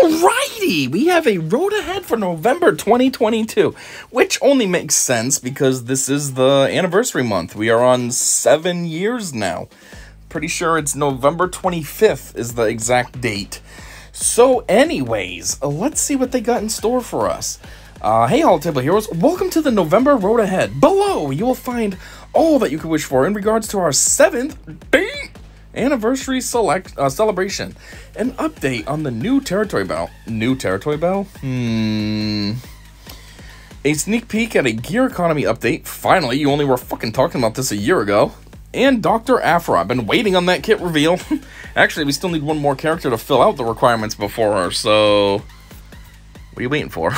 Alrighty, we have a road ahead for November 2022, which only makes sense because this is the anniversary month. We are on 7 years now. Pretty sure it's November 25th is the exact date. So anyways, let's see what they got in store for us. Hey Holotable Heroes, welcome to the November road ahead. Below, you will find all that you could wish for in regards to our 7th anniversary celebration. An update on the new territory battle. New territory battle? A sneak peek at a gear economy update. Finally, you only were fucking talking about this a year ago. And Dr. Aphra. I've been waiting on that kit reveal. Actually, we still need one more character to fill out the requirements before her, so... what are you waiting for?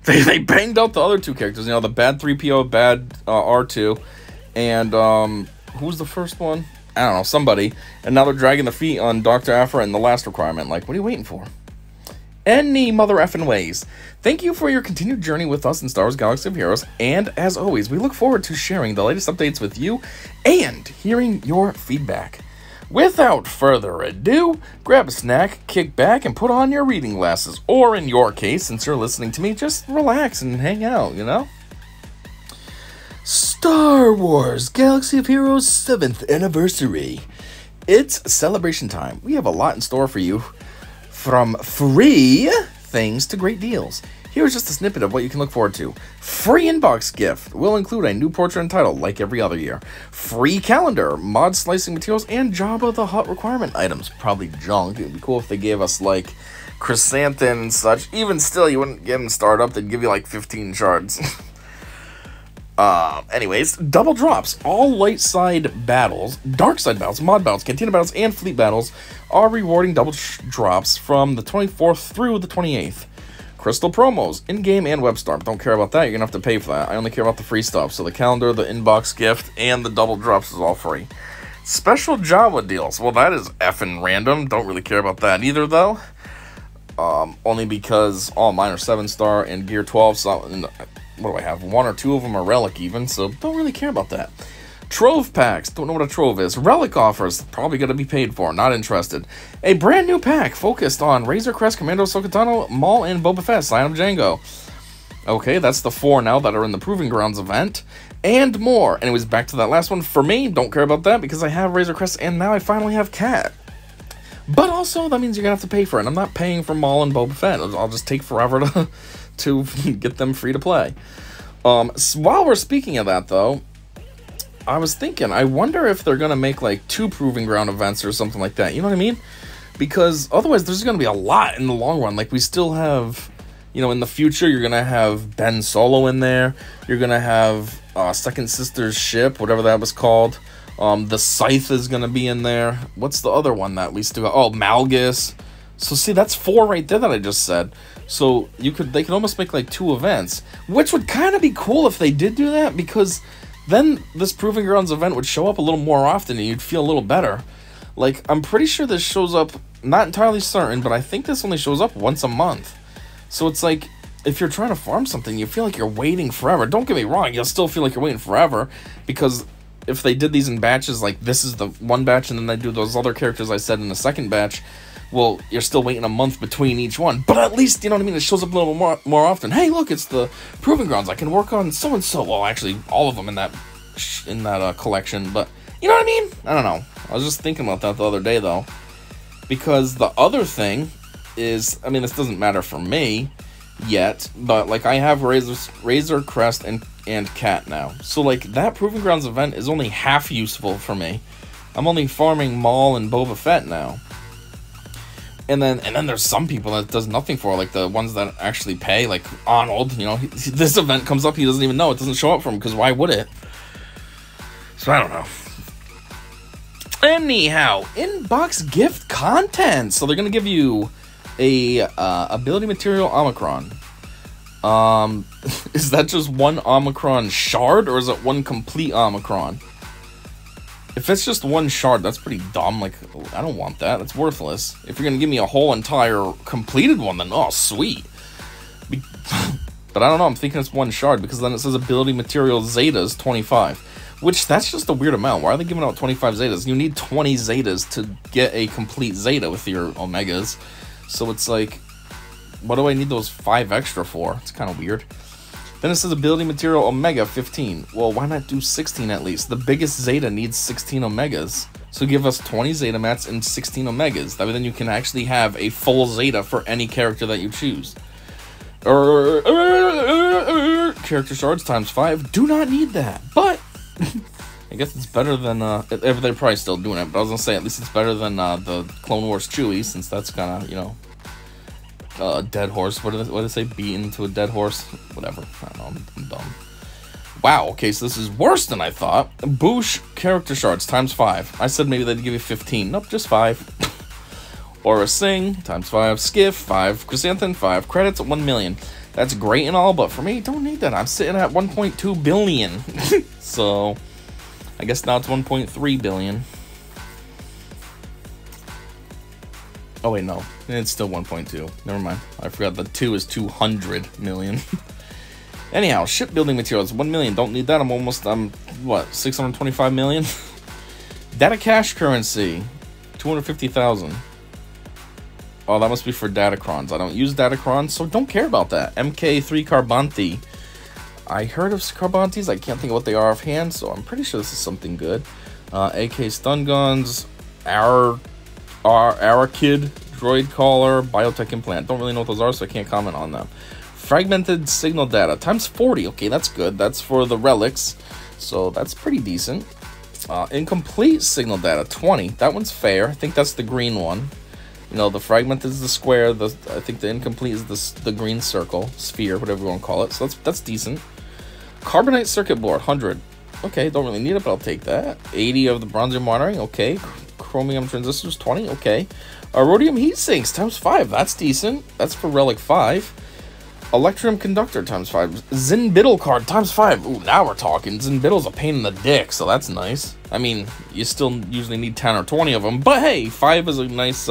They banged out the other two characters, you know, the bad 3PO, bad R2, and, who's the first one? I don't know, somebody. And now they're dragging the feet on Dr. Aphra and the last requirement. Like, what are you waiting for? Any mother effing ways. Thank you for your continued journey with us in Star Wars Galaxy of Heroes. And as always, we look forward to sharing the latest updates with you and hearing your feedback. Without further ado, grab a snack, kick back, and put on your reading glasses. Or in your case, since you're listening to me, just relax and hang out, you know? Star Wars Galaxy of Heroes 7th anniversary. It's celebration time. We have a lot in store for you, from free things to great deals. Here's just a snippet of what you can look forward to. Free inbox gift will include a new portrait and title like every other year. Free calendar, mod slicing materials, and Jabba the Hutt requirement items. Probably junk. It'd be cool if they gave us like chrysanthemum and such. Even still, you wouldn't get them started up. They'd give you like 15 shards. Anyways, double drops. All light side battles, dark side battles, mod battles, cantina battles, and fleet battles are rewarding double drops from the 24th through the 28th. Crystal promos, in-game and web star. Don't care about that, you're gonna have to pay for that. I only care about the free stuff. So the calendar, the inbox gift, and the double drops is all free. Special Jawa deals. Well, that is effing random. Don't really care about that either, though. Only because all mine are 7-star and Gear 12, so what do I have? 1 or 2 of them are Relic even, so don't really care about that. Trove packs. Don't know what a trove is. Relic offers. Probably going to be paid for. Not interested. A brand new pack focused on Razor Crest, Commando Ahsoka Tano, Maul, and Boba Fett. Sign of Django. Okay, that's the 4 now that are in the Proving Grounds event. And more. Anyways, back to that last one. For me, don't care about that because I have Razor Crest and now I finally have Cat. But also, that means you're going to have to pay for it. I'm not paying for Maul and Boba Fett. I'll just take forever to get them free to play. So while we're speaking of that, though, I was thinking, I wonder if they're going to make, like, 2 Proving Ground events or something like that. You know what I mean? Because otherwise, there's going to be a lot in the long run. Like, we still have, you know, in the future, you're going to have Ben Solo in there. You're going to have Second Sister's ship, whatever that was called. The Scythe is going to be in there. What's the other one that we still got? Oh, Malgus. So, see, that's 4 right there that I just said. So, they could almost make, like, 2 events. Which would kind of be cool if they did do that, because then this Proving Grounds event would show up a little more often and you'd feel a little better. Like, I'm pretty sure this shows up, not entirely certain, but I think this only shows up once a month. So it's like, if you're trying to farm something, you feel like you're waiting forever. Don't get me wrong, you'll still feel like you're waiting forever, because if they did these in batches, like this is the one batch and then they do those other characters I said in the second batch, well, you're still waiting a month between each one. But at least, you know what I mean, it shows up a little more often. Hey, look, it's the Proving Grounds. I can work on so-and-so. Well, actually, all of them in that collection. But, you know what I mean? I don't know. I was just thinking about that the other day, though. Because the other thing is, I mean, this doesn't matter for me yet, but, like, I have Razor Crest and Cat now. So, like, that Proving Grounds event is only half useful for me. I'm only farming Maul and Boba Fett now. And then there's some people that does nothing for, like the ones that actually pay, like Arnold, you know, this event comes up, he doesn't even know, it doesn't show up for him, because why would it? So I don't know. Anyhow, inbox gift content. So they're going to give you a ability material Omicron. Is that just one Omicron shard, or is it one complete Omicron? If it's just one shard, that's pretty dumb. Like, I don't want that. That's worthless. If you're going to give me a whole entire completed one, then, oh, sweet. But I don't know. I'm thinking it's one shard, because then it says ability material Zetas 25. Which, that's just a weird amount. Why are they giving out 25 Zetas? You need 20 Zetas to get a complete Zeta with your Omegas. So it's like, What do I need those 5 extra for? It's kind of weird. Then it says ability material Omega 15. Well, why not do 16 at least? The biggest Zeta needs 16 Omegas. So give us 20 Zeta mats and 16 Omegas. That way then you can actually have a full Zeta for any character that you choose. Character shards times 5. Do not need that. But I guess it's better than, they're probably still doing it. But I was going to say, at least it's better than the Clone Wars Chewie, since that's kind of, you know, dead horse. What did they say? Beaten to a dead horse? Whatever. I don't know. I'm dumb. Wow, okay, so this is worse than I thought. Boosh character shards times 5. I said maybe they'd give you 15. Nope, just 5. Aura Sing times 5. Skiff 5. Chrysanthemum 5. Credits 1 million. That's great and all, but for me, don't need that. I'm sitting at 1.2 billion. So I guess now it's 1.3 billion. Oh wait, no, it's still 1.2. Never mind. I forgot the 2 is 200 million. Anyhow, shipbuilding materials 1 million. Don't need that. I'm what, 625 million? Data cache currency 250,000. Oh, that must be for Datacrons. I don't use Datacrons, so don't care about that. MK3 Carbanti. I heard of Carbantis. I can't think of what they are offhand, so I'm pretty sure this is something good. AK stun guns, Arakid, droid collar, biotech implant. Don't really know what those are, so I can't comment on them. Fragmented signal data times 40. Okay, that's good. That's for the relics, so that's pretty decent. Incomplete signal data 20. That one's fair. I think that's the green one. You know, the fragmented is the square. I think the incomplete is the green circle, sphere, whatever you want to call it. So that's decent. Carbonite circuit board 100. Okay, don't really need it, but I'll take that. 80 of the bronzium monitoring. Okay. Chromium transistors 20. Okay. Rhodium heat sinks times 5. That's decent. That's for relic 5. Electrum conductor times 5. Zinbiddle card times 5. Ooh, now we're talking. Zinbiddle's a pain in the dick, so that's nice. I mean, you still usually need 10 or 20 of them, but hey, 5 is a nice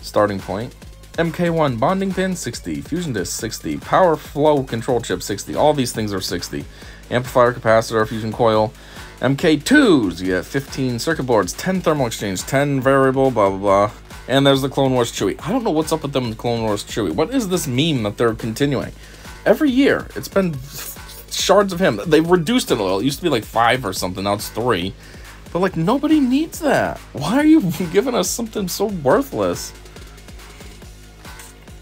starting point. MK1 bonding pin 60. Fusion disk 60. Power flow control chip 60. All these things are 60. Amplifier, capacitor, fusion coil. MK2s, you get 15 circuit boards, 10 thermal exchange, 10 variable, blah blah blah. And there's the Clone Wars Chewie. I don't know what's up with them in the Clone Wars Chewie. What is this meme that they're continuing? Every year, it's been shards of him. They've reduced it a little. It used to be like 5 or something. Now it's 3. But like, nobody needs that. Why are you giving us something so worthless?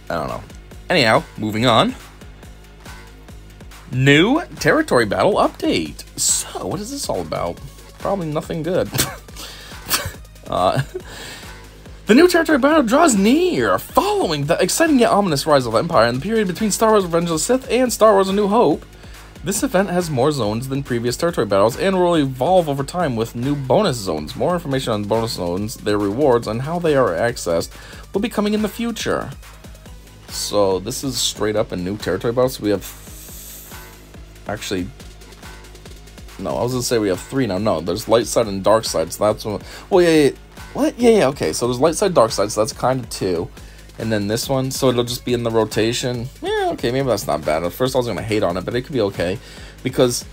I don't know. Anyhow, moving on. New territory battle update. So, what is this all about? Probably nothing good. The new territory battle draws near, following the exciting yet ominous rise of Empire in the period between Star Wars Revenge of the Sith and Star Wars A New Hope. This event has more zones than previous territory battles and will evolve over time with new bonus zones. More information on bonus zones, their rewards, and how they are accessed will be coming in the future. So this is straight up a new territory battle. So we have... Actually... No, I was going to say we have 3 now. No, there's light side and dark side. So that's one... Well, yeah. What? Yeah, okay. So there's light side, dark side. So that's kind of 2. And then this one. So it'll just be in the rotation. Yeah, okay. Maybe that's not bad. At first I was going to hate on it, but it could be okay. Because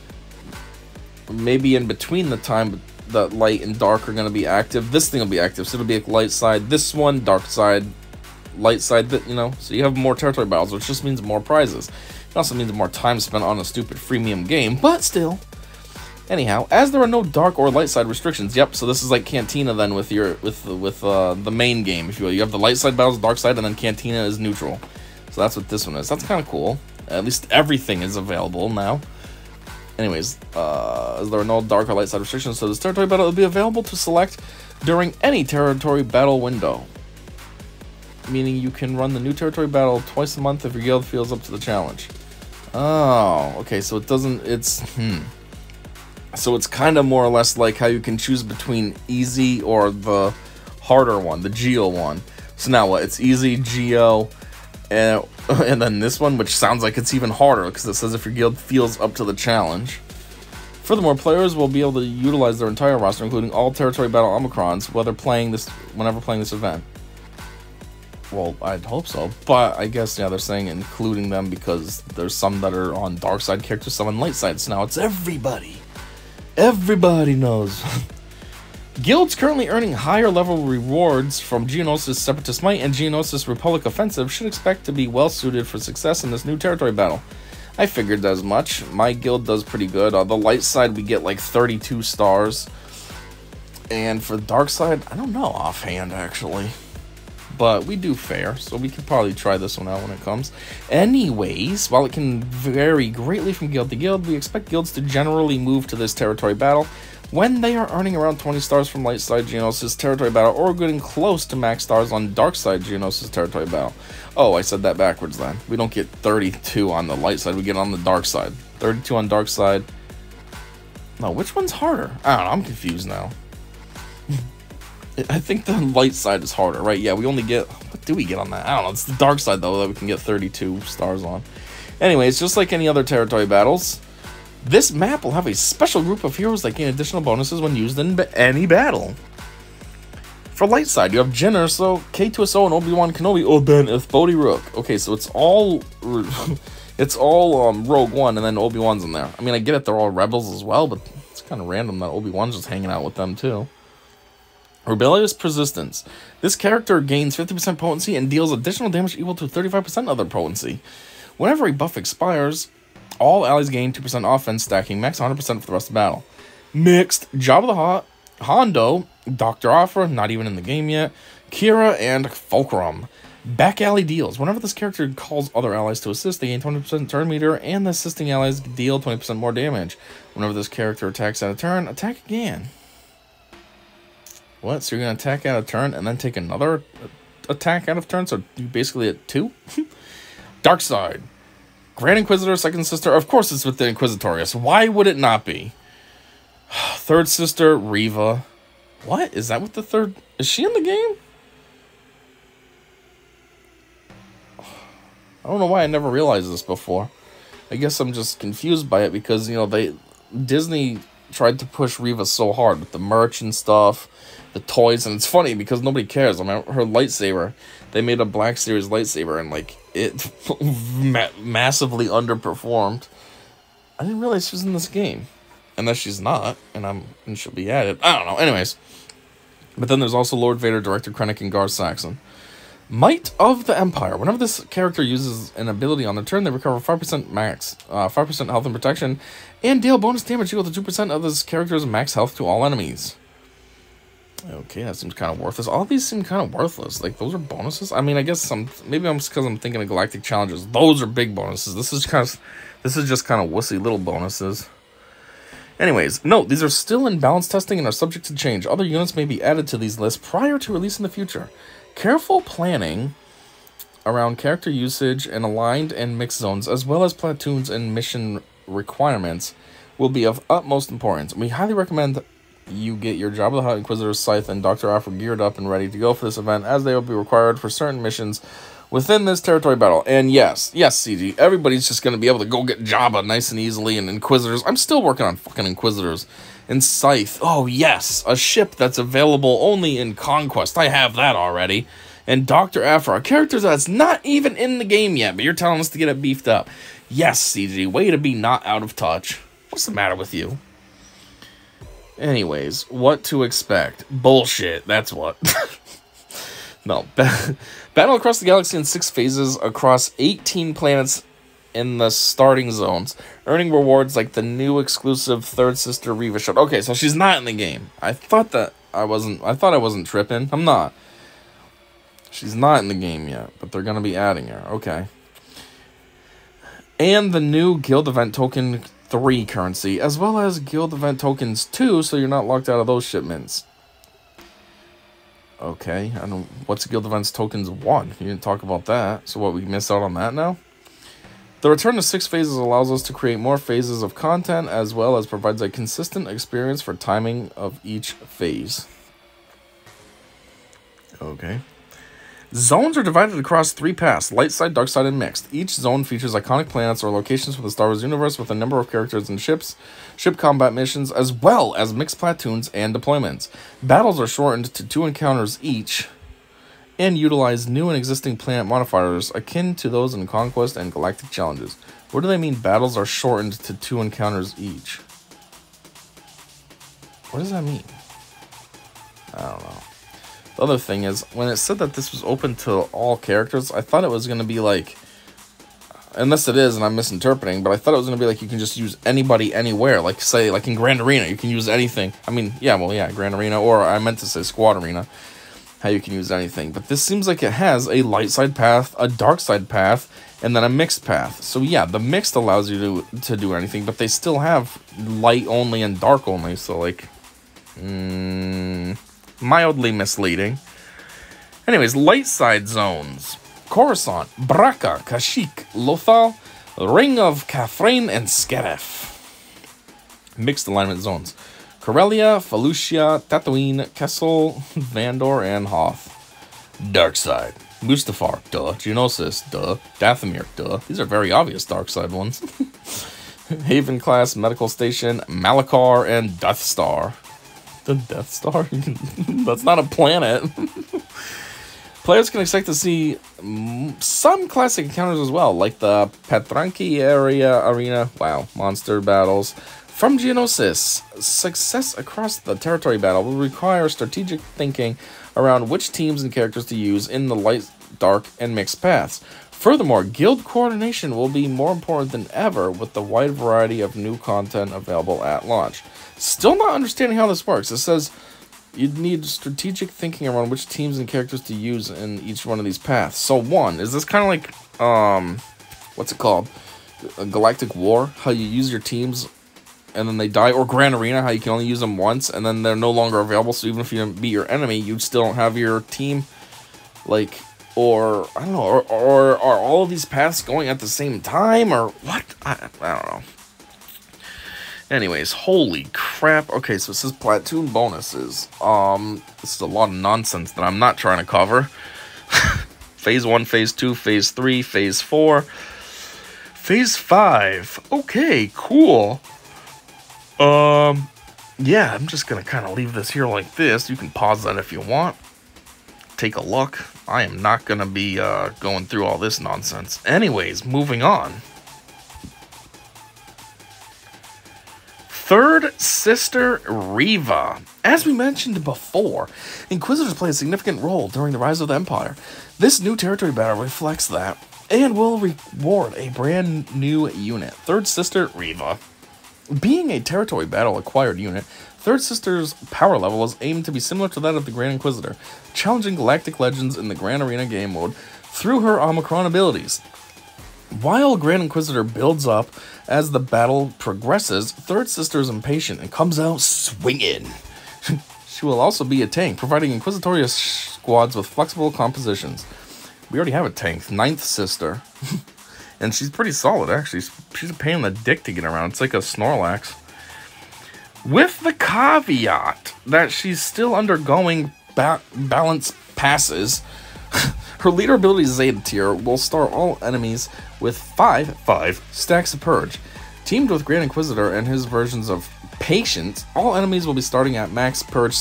maybe in between the time that light and dark are going to be active, this thing will be active. So it'll be like light side, this one, dark side, light side, you know. So you have more territory battles, which just means more prizes. It also means more time spent on a stupid freemium game, but still. Anyhow, as there are no dark or light side restrictions, yep, so this is like Cantina then with your the main game, if you will. You have the light side battles, dark side, and then Cantina is neutral. So that's what this one is. That's kind of cool. At least everything is available now. Anyways, as there are no dark or light side restrictions, so this territory battle will be available to select during any territory battle window. Meaning you can run the new territory battle twice a month if your guild feels up to the challenge. Oh, okay, so it doesn't, So it's kind of more or less like how you can choose between easy or the harder one, the Geo one. So now what? It's easy, Geo, and then this one, which sounds like it's even harder because it says if your guild feels up to the challenge. Furthermore, players will be able to utilize their entire roster, including all territory battle Omicrons, whenever playing this event. Well, I'd hope so, but I guess, yeah, they're saying including them because there's some that are on dark side characters, some on light side, so now it's everybody. Everybody knows. Guilds currently earning higher level rewards from Geonosis Separatist Might and Geonosis Republic Offensive should expect to be well suited for success in this new territory battle. I figured as much. My guild does pretty good. On the light side, we get like 32 stars. And for the dark side, I don't know offhand, actually. But we do fair, so we could probably try this one out when it comes. Anyways, while it can vary greatly from guild to guild, we expect guilds to generally move to this territory battle when they are earning around 20 stars from light side Geonosis territory battle or getting close to max stars on dark side Geonosis territory battle. Oh, I said that backwards then. We don't get 32 on the light side, we get on the dark side. 32 on dark side. No, which one's harder? I don't know, I'm confused now. I think the light side is harder, right? Yeah, we only get... What do we get on that? I don't know. It's the dark side, though, that we can get 32 stars on. Anyways, just like any other territory battles, this map will have a special group of heroes that gain additional bonuses when used in any battle. For light side, you have Jyn Erso, K2SO, and Obi-Wan Kenobi, Ben Ith, Bodhi Rook. Okay, so it's all... it's all Rogue One, and then Obi-Wan's in there. I mean, I get it, they're all rebels as well, but it's kind of random that Obi-Wan's just hanging out with them, too. Rebellious Persistence. This character gains 50% potency and deals additional damage equal to 35% of their potency. Whenever a buff expires, all allies gain 2% offense, stacking max 100% for the rest of the battle. Mixed. Jabba the Hutt, Hondo, Dr. Aphra, not even in the game yet, Kira, and Fulcrum. Back alley deals. Whenever this character calls other allies to assist, they gain 20% turn meter, and the assisting allies deal 20% more damage. Whenever this character attacks out of turn, attack again. What? So you're going to attack out of turn and then take another attack out of turn? So you basically at 2? Dark side. Grand Inquisitor, second sister. Of course it's with the Inquisitorius. Why would it not be? Third sister, Reva. What? Is that what the third... Is she in the game? I don't know why I never realized this before. I guess I'm just confused by it because, you know, Disney tried to push Reva so hard with the merch and stuff, the toys, and it's funny because nobody cares. I mean, her lightsaber, they made a Black Series lightsaber and like it massively underperformed. I didn't realize she was in this game, unless she's not, and she'll be added. I don't know. Anyways, but then there's also Lord Vader, Director Krennic, and Gar Saxon. Might of the Empire. Whenever this character uses an ability on their turn, they recover 5% max, 5% health and protection, and deal bonus damage equal to 2% of this character's max health to all enemies. Okay, that seems kind of worthless. All of these seem kind of worthless. Like, those are bonuses? I mean, I guess maybe I'm just because I'm thinking of Galactic Challenges. Those are big bonuses. This is just kind of wussy little bonuses. Anyways, note, these are still in balance testing and are subject to change. Other units may be added to these lists prior to release in the future. Careful planning around character usage and aligned and mixed zones, as well as platoons and mission requirements, will be of utmost importance. We highly recommend you get your Jabba the Hutt, Inquisitor, Scythe, and Dr. Aphra geared up and ready to go for this event, as they will be required for certain missions within this territory battle. And yes, CG, everybody's just going to be able to go get Jabba nice and easily, and Inquisitors. I'm still working on fucking Inquisitors. And Scythe, oh yes, a ship that's available only in Conquest. I have that already. And Dr. Aphra, a character that's not even in the game yet, but you're telling us to get it beefed up. Yes, CG, way to be not out of touch. What's the matter with you? Anyways, what to expect? Bullshit, that's what. No, battle across the galaxy in 6 phases across 18 planets in the starting zones, earning rewards like the new exclusive Third Sister Reva shot. Okay, so she's not in the game. I thought I wasn't tripping. I'm not. She's not in the game yet, but they're gonna be adding her. Okay. And the new Guild Event Token 3 currency, as well as Guild Event Tokens 2, so you're not locked out of those shipments. Okay, what's Guild Events Tokens 1? You didn't talk about that. So what, we missed out on that now? The return to 6 phases allows us to create more phases of content, as well as provides a consistent experience for timing of each phase. Okay. Zones are divided across 3 paths: light side, dark side, and mixed. Each zone features iconic planets or locations from the Star Wars universe with a number of characters and ships, ship combat missions, as well as mixed platoons and deployments. Battles are shortened to 2 encounters each, and utilize new and existing planet modifiers akin to those in Conquest and Galactic Challenges. What do they mean battles are shortened to 2 encounters each? What does that mean? I don't know. The other thing is, when it said that this was open to all characters, I thought it was going to be like, unless it is and I'm misinterpreting, but I thought it was going to be like you can just use anybody anywhere. Like, say, like in Grand Arena, you can use anything. I mean, yeah, well, yeah, Grand Arena, or I meant to say Squad Arena, how you can use anything. But this seems like it has a light side path, a dark side path, and then a mixed path. So yeah, the mixed allows you to do anything, but they still have light only and dark only, so like, mildly misleading. Anyways, light side zones. Coruscant, Bracca, Kashyyyk, Lothal, Ring of Kafrene, and Scarif. Mixed alignment zones. Corellia, Felucia, Tatooine, Kessel, Vandor, and Hoth. Dark side. Mustafar, duh. Geonosis, duh. Dathomir, duh. These are very obvious dark side ones. Haven class, Medical Station, Malachar, and Death Star. The Death Star? That's not a planet. Players can expect to see some classic encounters as well, like the Patranki arena, wow, monster battles. From Geonosis, success across the territory battle will require strategic thinking around which teams and characters to use in the light, dark, and mixed paths. Furthermore, guild coordination will be more important than ever with the wide variety of new content available at launch. Still not understanding how this works. It says you'd need strategic thinking around which teams and characters to use in each one of these paths. So one, is this kind of like, what's it called? A Galactic War? How you use your teams and then they die? Or Grand Arena, how you can only use them once and then they're no longer available, so even if you beat your enemy, you still don't have your team, like, or, I don't know, or are all of these paths going at the same time, or what? I don't know. Anyways, holy crap. Okay, so it says platoon bonuses. This is a lot of nonsense that I'm not trying to cover. Phase 1, Phase 2, Phase 3, Phase 4, Phase 5. Okay, cool. Yeah, I'm just gonna kind of leave this here like this. You can pause that if you want. Take a look. I am not gonna be going through all this nonsense. Anyways, moving on. Third Sister Reva. As we mentioned before, Inquisitors play a significant role during the rise of the Empire. This new territory battle reflects that, and will reward a brand new unit, Third Sister Reva. Being a territory battle acquired unit, Third Sister's power level is aimed to be similar to that of the Grand Inquisitor, challenging Galactic Legends in the Grand Arena game mode through her Omicron abilities. While Grand Inquisitor builds up as the battle progresses, Third Sister is impatient and comes out swinging. She will also be a tank, providing Inquisitorious squads with flexible compositions. We already have a tank, Ninth Sister. And she's pretty solid, actually. She's a pain in the dick to get around. It's like a Snorlax. With the caveat that she's still undergoing balance passes, her leader ability Zeta tier will start all enemies with 5 stacks of Purge. Teamed with Grand Inquisitor and his versions of Patient, all enemies will be starting at max Purge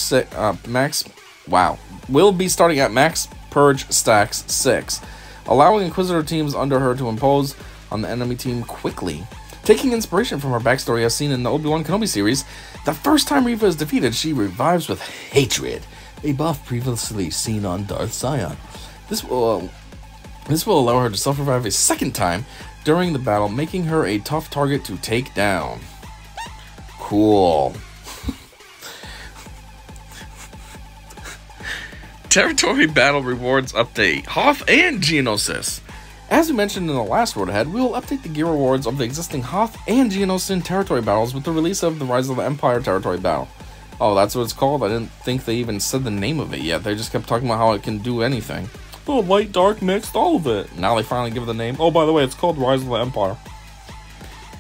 will be starting at max Purge stacks 6, allowing Inquisitor teams under her to impose on the enemy team quickly. Taking inspiration from her backstory as seen in the Obi-Wan Kenobi series, the first time Reva is defeated, she revives with Hatred, a buff previously seen on Darth Sion. This will allow her to self-revive a second time during the battle, making her a tough target to take down. Cool. Territory Battle Rewards Update. Hoth and Geonosis. As we mentioned in the last Road Ahead, we will update the gear rewards of the existing Hoth and Geonosis territory battles with the release of the Rise of the Empire territory battle. Oh, that's what it's called? I didn't think they even said the name of it yet. They just kept talking about how it can do anything. Oh, light, dark, mixed, all of it. Now they finally give it the name. Oh, by the way, it's called Rise of the Empire.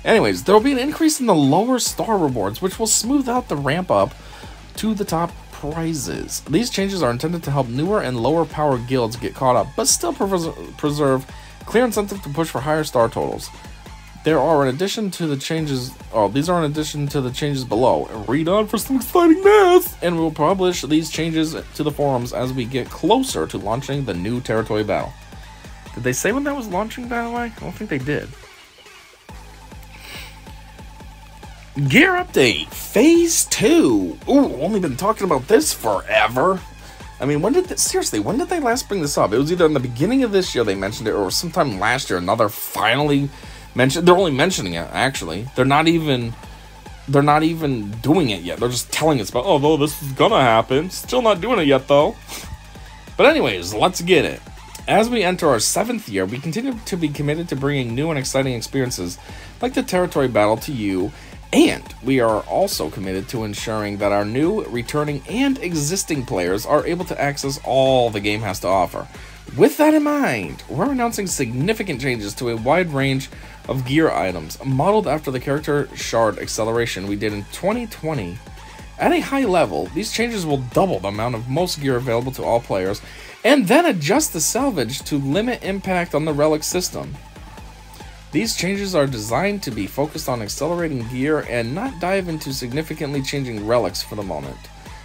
Anyways, there will be an increase in the lower star rewards, which will smooth out the ramp up to the top prizes. These changes are intended to help newer and lower power guilds get caught up, but still preserve clear incentive to push for higher star totals. There are in addition to the changes. Oh, these are in addition to the changes below. Read on for some excitingness, and we will publish these changes to the forums as we get closer to launching the new territory battle. Did they say when that was launching, by the way? I don't think they did. Gear update, Phase 2. Ooh, only been talking about this forever. I mean, seriously, when did they last bring this up? It was either in the beginning of this year they mentioned it, or sometime last year, another finally mentioned. They're only mentioning it, actually. They're not even doing it yet. They're just telling us about, oh, no, this is gonna happen. Still not doing it yet, though. But anyways, let's get it. As we enter our 7th year, we continue to be committed to bringing new and exciting experiences like the territory battle to you, and we are also committed to ensuring that our new, returning, and existing players are able to access all the game has to offer. With that in mind, we're announcing significant changes to a wide range of gear items, modeled after the character shard acceleration we did in 2020. At a high level, these changes will double the amount of most gear available to all players, and then adjust the salvage to limit impact on the relic system. These changes are designed to be focused on accelerating gear and not dive into significantly changing relics for the moment.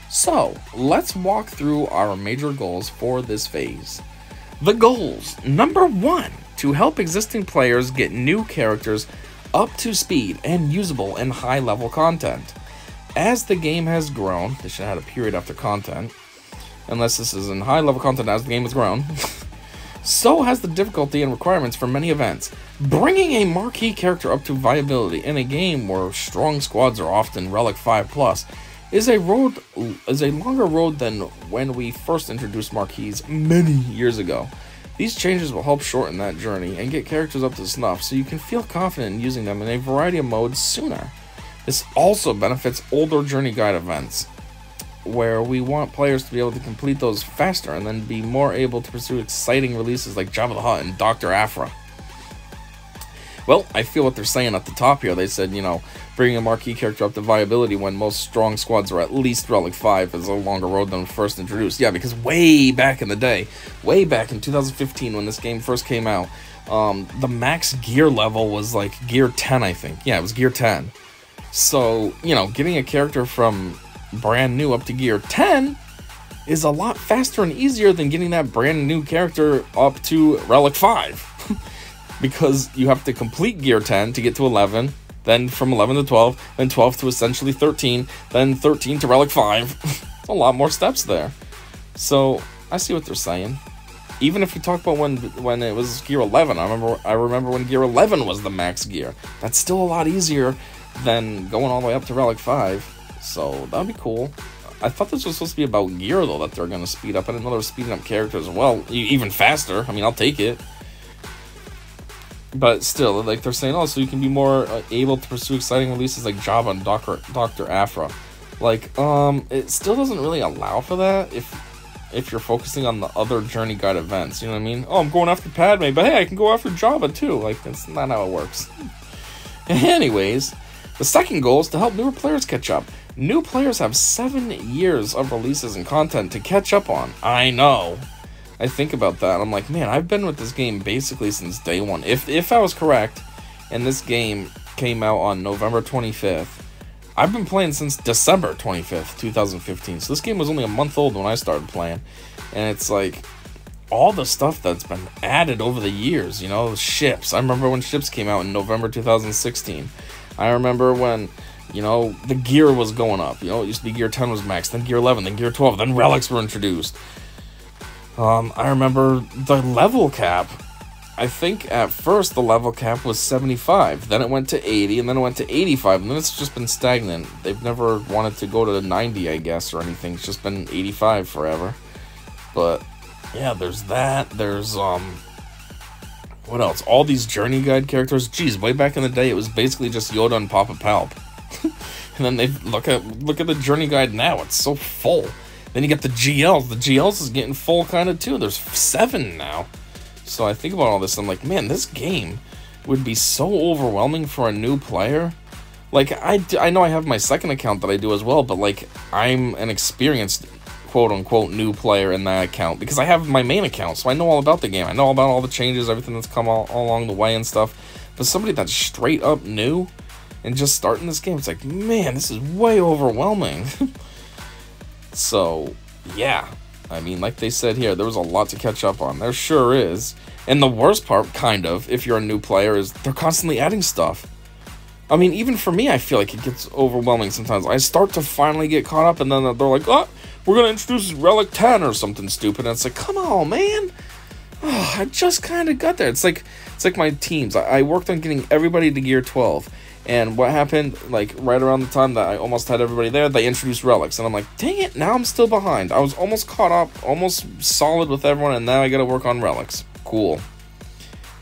So, let's walk through our major goals for this phase. The goals. Number 1, to help existing players get new characters up to speed and usable in high-level content. As the game has grown, they should have had a period after content, unless this is in high-level content as the game has grown, so has the difficulty and requirements for many events. Bringing a marquee character up to viability in a game where strong squads are often Relic 5+, is a longer road than when we first introduced marquees many years ago. These changes will help shorten that journey and get characters up to snuff so you can feel confident in using them in a variety of modes sooner. This also benefits older Journey Guide events, where we want players to be able to complete those faster and then be more able to pursue exciting releases like Jabba the Hutt and Dr. Aphra. Well, I feel what they're saying at the top here. They said, you know, bringing a marquee character up to viability when most strong squads are at least Relic 5 is a longer road than first introduced. Yeah, because way back in the day, way back in 2015 when this game first came out, the max gear level was like gear 10, I think. Yeah, it was gear 10. So, you know, getting a character from brand new up to gear 10 is a lot faster and easier than getting that brand new character up to Relic 5. Because you have to complete gear 10 to get to 11, then from 11 to 12, then 12 to essentially 13, then 13 to Relic 5. A lot more steps there. So, I see what they're saying. Even if you talk about when it was gear 11, I remember when gear 11 was the max gear. That's still a lot easier than going all the way up to Relic 5. So, that'd be cool. I thought this was supposed to be about gear, though, that they're going to speed up. I didn't know they were speeding up characters as well, even faster. I mean, I'll take it. But still, like, they're saying, oh, so you can be more able to pursue exciting releases like Jabba and Dr. Aphra. Like, it still doesn't really allow for that if you're focusing on the other Journey Guide events, you know what I mean? Oh, I'm going after Padme, but hey, I can go after Jabba, too. Like, that's not how it works. Anyways, the second goal is to help newer players catch up. New players have 7 years of releases and content to catch up on. I know. I think about that, I'm like, man, I've been with this game basically since day one. If I was correct, and this game came out on November 25th, I've been playing since December 25th, 2015. So this game was only a month old when I started playing. And it's like, all the stuff that's been added over the years, you know, ships. I remember when ships came out in November 2016. I remember when, you know, the gear was going up. You know, it used to be gear 10 was max, then gear 11, then gear 12, then relics were introduced. I remember the level cap. I think at first the level cap was 75, then it went to 80, and then it went to 85, and then it's just been stagnant. They've never wanted to go to 90, I guess, or anything. It's just been 85 forever. But, yeah, there's that. There's, what else? All these Journey Guide characters. Geez, way back in the day, it was basically just Yoda and Papa Palp. And then they look at the Journey Guide now. It's so full. Then you get the GLs. The GLs is getting full kind of too. There's 7 now. So I think about all this, I'm like, man, this game would be so overwhelming for a new player. Like, I know I have my second account that I do as well, but, like, I'm an experienced, quote-unquote, new player in that account. Because I have my main account, so I know all about the game. I know about all the changes, everything that's come all along the way and stuff. But somebody that's straight up new and just starting this game, it's like, man, this is way overwhelming. So, yeah. I mean, like they said here, there was a lot to catch up on. There sure is. And the worst part, kind of, if you're a new player, is they're constantly adding stuff. I mean, even for me, I feel like it gets overwhelming sometimes. I start to finally get caught up, and then they're like, oh, we're going to introduce Relic 10 or something stupid. And it's like, come on, man. Oh, I just kind of got there. It's like my teams. I worked on getting everybody to Gear 12. And what happened, like, right around the time that I almost had everybody there, they introduced Relics. And I'm like, dang it, now I'm still behind. I was almost caught up, almost solid with everyone, and now I got to work on Relics. Cool.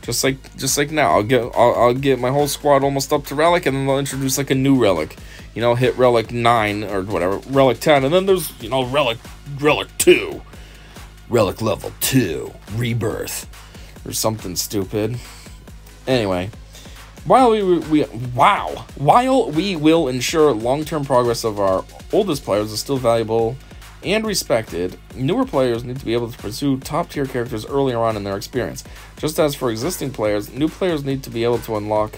Just like now, I'll get my whole squad almost up to Relic, and then they'll introduce like a new Relic. You know, hit Relic 9 or whatever, Relic 10, and then there's, you know, Relic 2. Relic level 2, Rebirth, or something stupid. Anyway, while we will ensure long-term progress of our oldest players is still valuable and respected, newer players need to be able to pursue top-tier characters earlier on in their experience. Just as for existing players, new players need to be able to unlock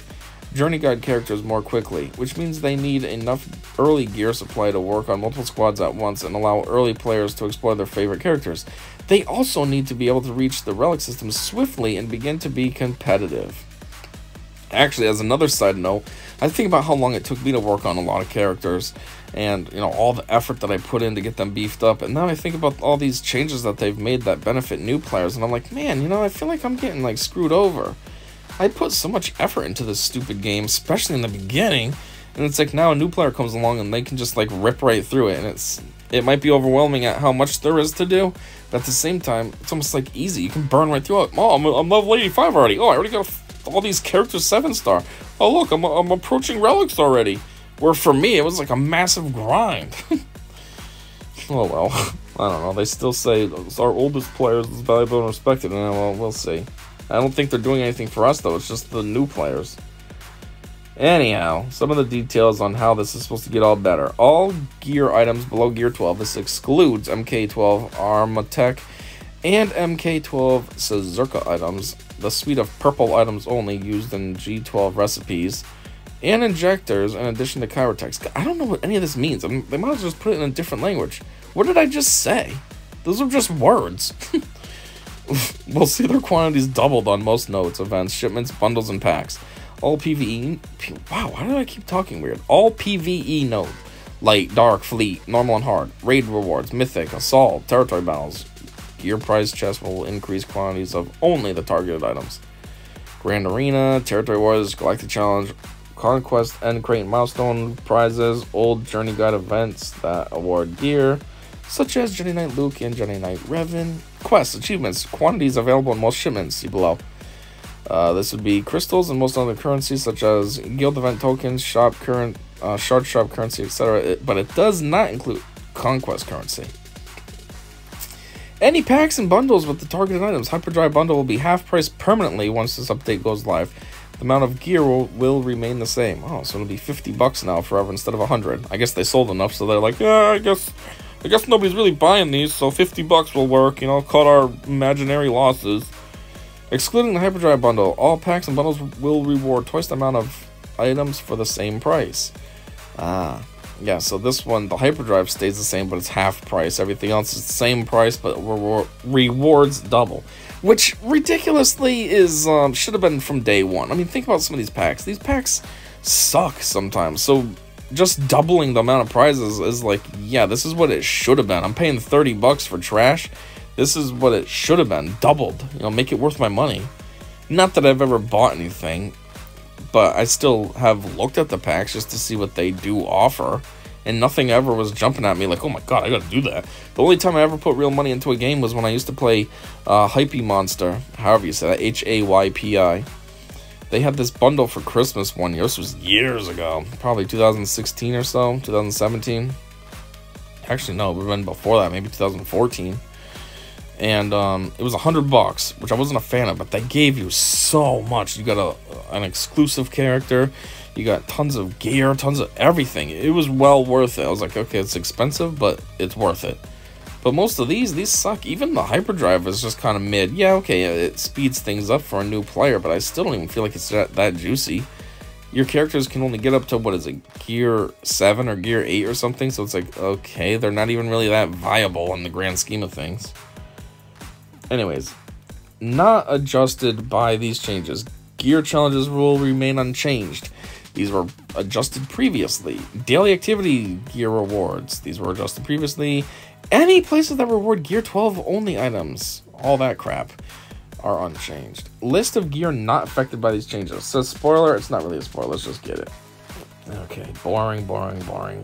Journey Guide characters more quickly, which means they need enough early gear supply to work on multiple squads at once and allow early players to explore their favorite characters. They also need to be able to reach the relic system swiftly and begin to be competitive. Actually, as another side note, I think about how long it took me to work on a lot of characters and, you know, all the effort that I put in to get them beefed up. And now I think about all these changes that they've made that benefit new players. And I'm like, man, you know, I feel like I'm getting, like, screwed over. I put so much effort into this stupid game, especially in the beginning. And it's like now a new player comes along and they can just, like, rip right through it. And it might be overwhelming at how much there is to do. But at the same time, it's almost, like, easy. You can burn right through it. Oh, I'm level 85 already. Oh, I already got all these characters 7-star. Oh, look, I'm approaching relics already. Where for me, it was like a massive grind. Oh, well. I don't know. They still say our oldest players is valuable and respected. And, well, we'll see. I don't think they're doing anything for us, though. It's just the new players. Anyhow, some of the details on how this is supposed to get all better. All gear items below Gear 12. This excludes MK12 Armatech and MK12 Sazerka items. The suite of purple items only used in G12 recipes. And injectors in addition to Kyrotex. I don't know what any of this means. I mean, they might as well just put it in a different language. What did I just say? Those are just words. We'll see their quantities doubled on most nodes, events, shipments, bundles, and packs. All PvE... Wow, why do I keep talking weird? All PvE nodes. Light, dark, fleet, normal, and hard. Raid rewards, mythic, assault, territory battles. Gear price chest will increase quantities of only the targeted items. Grand Arena, Territory Wars, Galactic Challenge, Conquest, End Crate, Milestone prizes, old Journey Guide events that award gear, such as Jedi Knight Luke and Jedi Knight Revan. Quests, achievements, quantities available in most shipments, see below. This would be crystals and most other currencies, such as guild event tokens, shard shop currency, etc. But it does not include conquest currency. Any packs and bundles with the targeted items, Hyperdrive bundle will be half price permanently once this update goes live. The amount of gear will remain the same. Oh, so it'll be $50 now forever instead of 100. I guess they sold enough, so they're like, yeah, I guess nobody's really buying these, so $50 will work. You know, cut our imaginary losses. Excluding the Hyperdrive bundle, all packs and bundles will reward twice the amount of items for the same price. Ah. Yeah, so this one, the Hyperdrive stays the same, but it's half price. Everything else is the same price, but rewards double. Which, ridiculously, is should have been from day one. I mean, think about some of these packs. These packs suck sometimes. So, just doubling the amount of prizes is like, yeah, this is what it should have been. I'm paying $30 for trash. This is what it should have been. Doubled. You know, make it worth my money. Not that I've ever bought anything, but I still have looked at the packs just to see what they do offer. And nothing ever was jumping at me like, oh my god, I gotta do that. The only time I ever put real money into a game was when I used to play Hypey Monster, however you say that, H-A-Y-P-I. They had this bundle for Christmas one year. This was years ago. Probably 2016 or so, 2017. Actually, no, it would have been before that, maybe 2014. And it was $100, which I wasn't a fan of, but they gave you so much. You got an exclusive character. You got tons of gear, tons of everything. It was well worth it. I was like, okay, it's expensive, but it's worth it. But most of these suck. Even the Hyperdrive is just kind of mid. Yeah, okay, it speeds things up for a new player, but I still don't even feel like it's that juicy. Your characters can only get up to, what is it, Gear 7 or Gear 8 or something, so it's like, okay, they're not even really that viable in the grand scheme of things. Anyways, not adjusted by these changes. Gear challenges will remain unchanged. These were adjusted previously. Daily activity gear rewards. These were adjusted previously. Any places that reward Gear 12 only items, all that crap, are unchanged. List of gear not affected by these changes. So spoiler, it's not really a spoiler, let's just get it. Okay, boring.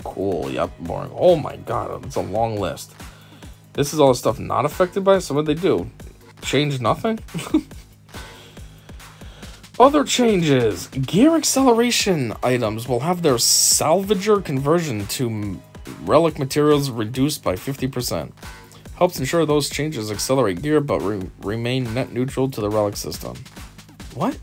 Cool, yep, boring. Oh my god, it's a long list. This is all the stuff not affected by it, so what'd they do? Change nothing? Other changes. Gear acceleration items will have their salvager conversion to relic materials reduced by 50%. Helps ensure those changes accelerate gear but remain net neutral to the relic system. What?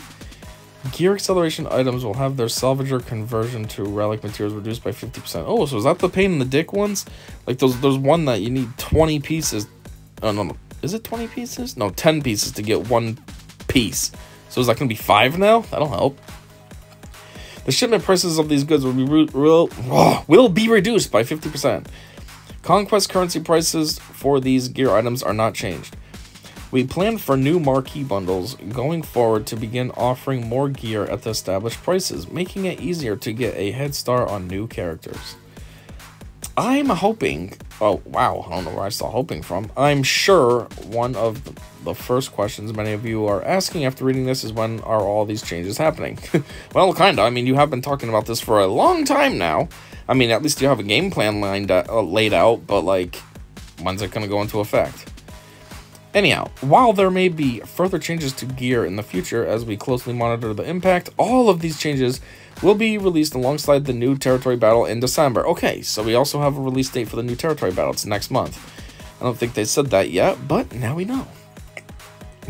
Gear acceleration items will have their salvager conversion to relic materials reduced by 50%. Oh, so is that the pain in the dick ones? Like there's one that you need 20 pieces. Oh, no. Is it 20 pieces? No, 10 pieces to get one piece. So is that going to be 5 now? That'll help. The shipment prices of these goods will be reduced by 50%. Conquest currency prices for these gear items are not changed. We plan for new marquee bundles going forward to begin offering more gear at the established prices, making it easier to get a head start on new characters. I'm hoping... Oh, wow. I don't know where I saw hoping from. I'm sure one of the first questions many of you are asking after reading this is when are all these changes happening? Well, kinda. I mean, you have been talking about this for a long time now. I mean, at least you have a game plan laid out, but, like, when's it going to go into effect? Anyhow, while there may be further changes to gear in the future as we closely monitor the impact, all of these changes will be released alongside the new territory battle in December. Okay, so we also have a release date for the new territory battle. It's next month. I don't think they said that yet, but now we know.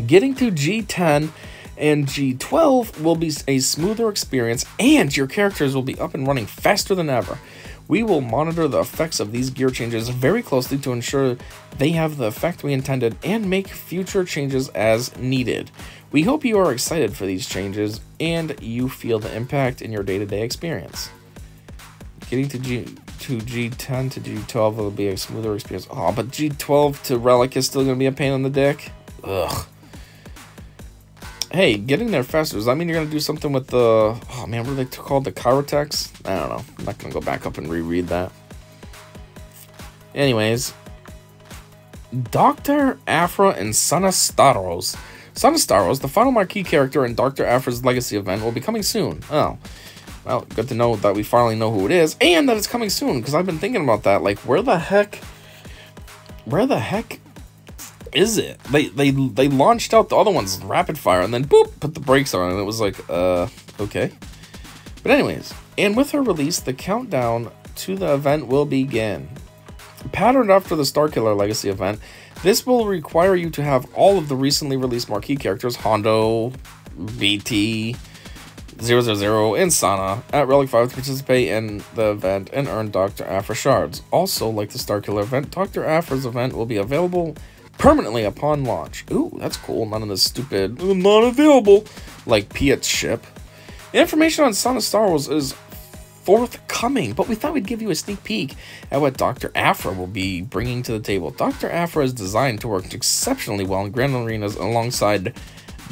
Getting to G10 and G12 will be a smoother experience, and your characters will be up and running faster than ever. We will monitor the effects of these gear changes very closely to ensure they have the effect we intended and make future changes as needed. We hope you are excited for these changes and you feel the impact in your day-to-day experience. Getting to G10 to G12 will be a smoother experience. Oh, but G12 to Relic is still going to be a pain in the dick? Ugh. Hey, getting there faster, does that mean you're going to do something with the... Oh, man, what are they called? The Chirotex? I don't know. I'm not going to go back up and reread that. Anyways. Dr. Aphra and Son of Staros. Son of Staros, the final marquee character in Dr. Aphra's Legacy event, will be coming soon. Oh. Well, good to know that we finally know who it is, and that it's coming soon, because I've been thinking about that. Like, where the heck is it? They launched out the other ones rapid fire and then boop, put the brakes on, and it was like, okay. But anyways, and with her release, the countdown to the event will begin. Patterned after the Starkiller Legacy event, this will require you to have all of the recently released marquee characters, Hondo, BT, 000, and Sana, at Relic 5 to participate in the event and earn Dr. Aphra shards. Also, like the Starkiller event, Dr. Aphra's event will be available permanently upon launch. Ooh, that's cool. None of this stupid, not available, like Piet's ship. Information on Son of Staros is forthcoming, but we thought we'd give you a sneak peek at what Dr. Aphra will be bringing to the table. Dr. Aphra is designed to work exceptionally well in Grand Arenas alongside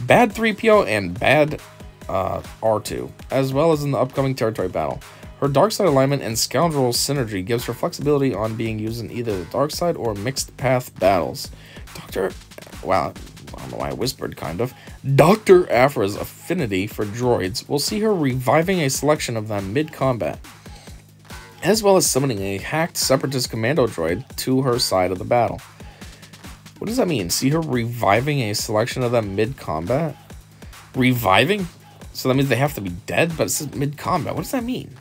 Bad 3PO and Bad R2, as well as in the upcoming territory battle. Her dark side alignment and scoundrel synergy gives her flexibility on being used in either the dark side or mixed path battles. Wow, I don't know why I whispered, kind of. Dr. Aphra's affinity for droids will see her reviving a selection of them mid-combat, as well as summoning a hacked Separatist commando droid to her side of the battle. What does that mean? See her reviving a selection of them mid-combat? Reviving? So that means they have to be dead, but it says mid-combat. What does that mean?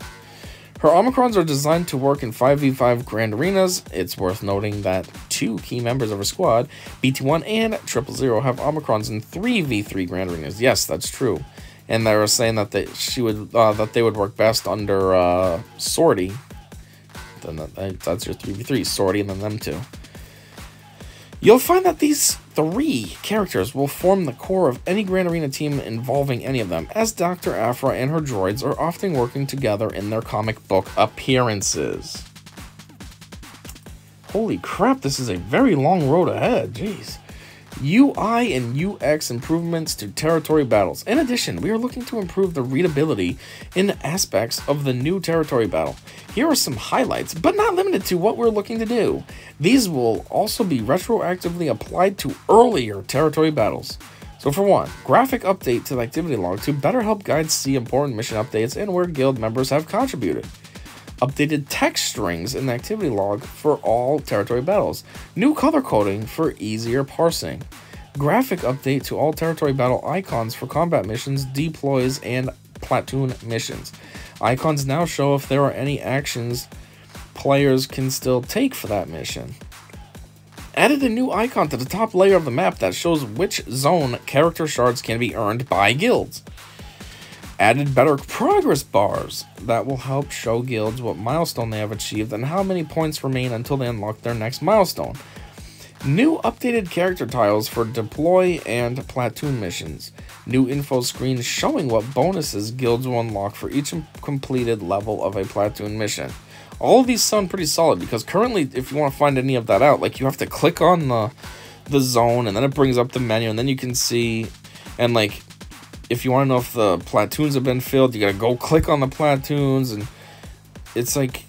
Her Omicrons are designed to work in 5v5 Grand Arenas. It's worth noting that 2 key members of her squad, BT1 and 000, have Omicrons in 3v3 Grand Arenas. Yes, that's true. And they were saying that they would work best under Sortie. Then that's your 3v3, Sortie, and then them 2. You'll find that these 3 characters will form the core of any Grand Arena team involving any of them, as Dr. Aphra and her droids are often working together in their comic book appearances. Holy crap, this is a very long road ahead, jeez. UI and UX improvements to territory battles. In addition, we are looking to improve the readability in aspects of the new territory battle. Here are some highlights, but not limited to what we're looking to do. These will also be retroactively applied to earlier territory battles. So for one, graphic update to the activity log to better help guides see important mission updates and where guild members have contributed. Updated text strings in the activity log for all territory battles. New color coding for easier parsing. Graphic update to all territory battle icons for combat missions, deploys, and platoon missions. Icons now show if there are any actions players can still take for that mission. Added a new icon to the top layer of the map that shows which zone character shards can be earned by guilds. Added better progress bars that will help show guilds what milestone they have achieved and how many points remain until they unlock their next milestone. New updated character tiles for deploy and platoon missions. New info screens showing what bonuses guilds will unlock for each completed level of a platoon mission. All of these sound pretty solid because currently, if you want to find any of that out, like you have to click on the zone and then it brings up the menu and then you can see, and like if you want to know if the platoons have been filled, you gotta go click on the platoons, and it's like,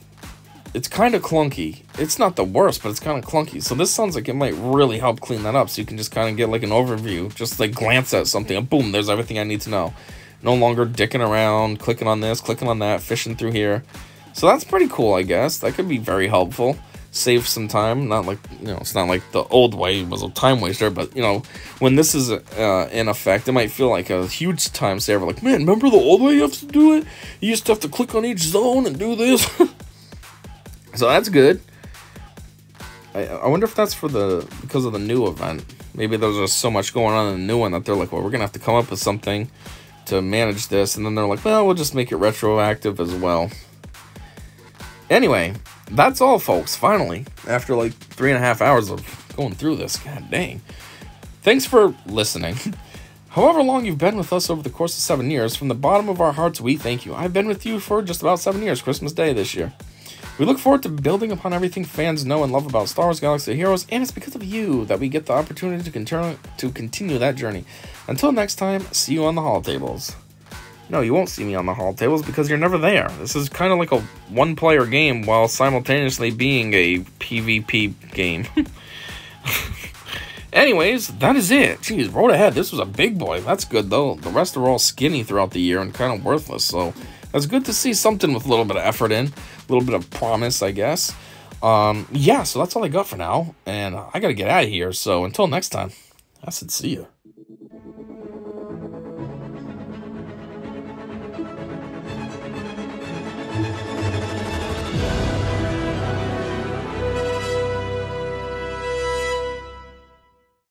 it's kind of clunky. It's not the worst, but it's kind of clunky. So this sounds like it might really help clean that up, so you can just kind of get like an overview, just like glance at something, and boom, there's everything I need to know. No longer dicking around, clicking on this, clicking on that, fishing through here. So that's pretty cool, I guess. That could be very helpful. Save some time. Not like, you know, it's not like the old way it was a time waster, but, you know, when this is in effect, it might feel like a huge time saver. Like, man, remember the old way you have to do it? You used to have to click on each zone and do this. So that's good. I wonder if that's for because of the new event. Maybe there's just so much going on in the new one that they're like, well, we're going to have to come up with something to manage this. And then they're like, well, we'll just make it retroactive as well. Anyway, that's all, folks. Finally, after like 3.5 hours of going through this, god dang. Thanks for listening. However long you've been with us over the course of 7 years, from the bottom of our hearts, we thank you. I've been with you for just about 7 years, Christmas Day this year. We look forward to building upon everything fans know and love about Star Wars Galaxy of Heroes, and it's because of you that we get the opportunity to continue that journey. Until next time, see you on the holotables. No, you won't see me on the holotables because you're never there. This is kind of like a one-player game while simultaneously being a PvP game. Anyways, that is it. Jeez, road ahead. This was a big boy. That's good, though. The rest are all skinny throughout the year and kind of worthless, so that's good to see something with a little bit of effort in. A little bit of promise, I guess. Yeah, so that's all I got for now, and I gotta get out of here, so until next time, I said see ya.